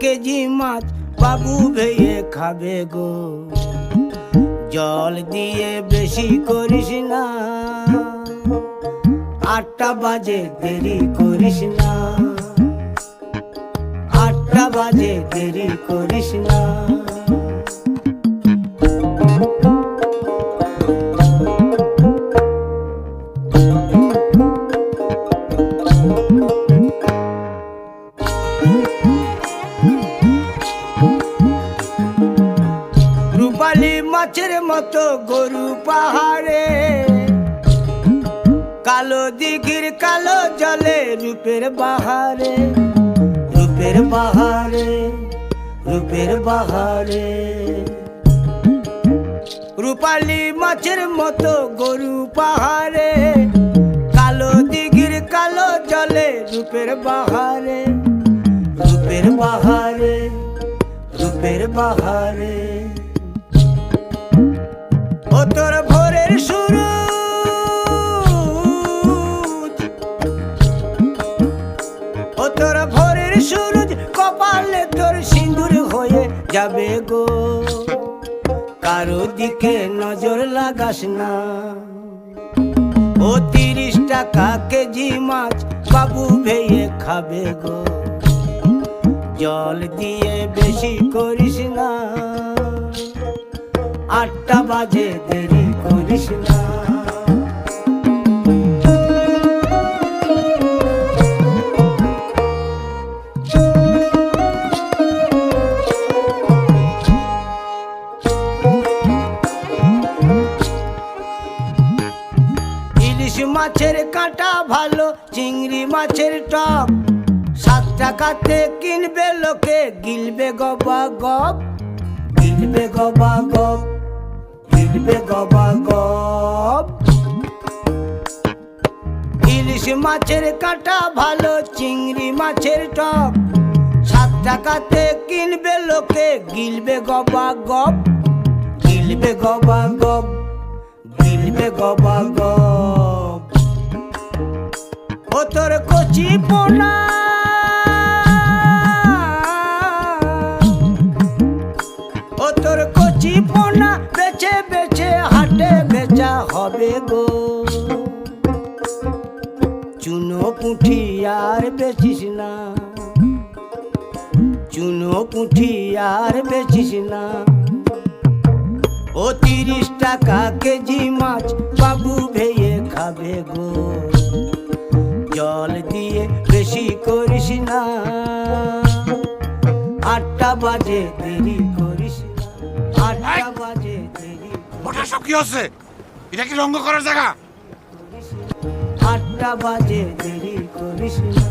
KG মাছ বাবু ভেয়ে খাবে গো। জল দিয়ে বেশি করিস না, 8টা বাজে দেরি করিস না, 8টা বাজে দেরি করিস না। রূপালী মাছের মতো গরু পাহাড়ে, কালো দিঘির কালো জলে রূপের বাহারে, রূপের বাহারে, রূপের বাহারে। রূপালী মাছের মতো গরু পাহাড়ে, কালো দিঘির কালো জলে রূপের বাহারে, রূপের বাহারে, রূপের বাহারে। ও তোর ভোরের সুরুজ, ও তোর ভোরের সুরুজ, কপালে তোর সিঁদুর হয়ে যাবে গো। কারো দিকে নজর লাগাস না, ও 30 টাকা কেজি মাছ বাবু ভেয়ে খাবে গো। জল দিয়ে বেশি করিস না, 8টা বাজে দেরি করিস না। ইলিশ মাছের কাঁটা ভালো, চিংড়ি মাছের টক, 7 টাকাতে কিনবে লোকে, গিলবে গবা গপ, গিলবে গবা গপ, গিলবে গবা গপ। ইলিশ মাছের কাঁটা ভালো, চিংড়ি মাছের টক, 7 টাকাতে কিনবে লোকে, গিলবে গবা গপ, গিলবে গবা গপ, গিলবে গবা গপ। ও তোর কচি পোনা, ও তোর কচি পোনা বেচে বেচে হাটে বেচা হবে গো। চুনো পুঁঠি আর বেচিস না, চুনো পুঁঠি আর বেচিস না। ও 30 টাকা কেজি মাছ বাবু ভেয়ে খাবে গো। জল দিয়ে বেশি করিস না, 8টা বাজে দেরি করিস না, 8টা বাজে দেরি। ওটা সব কি হচ্ছে? এটা কি রঙ্গ করার জায়গা? 8টা বাজে দেরি করিস না।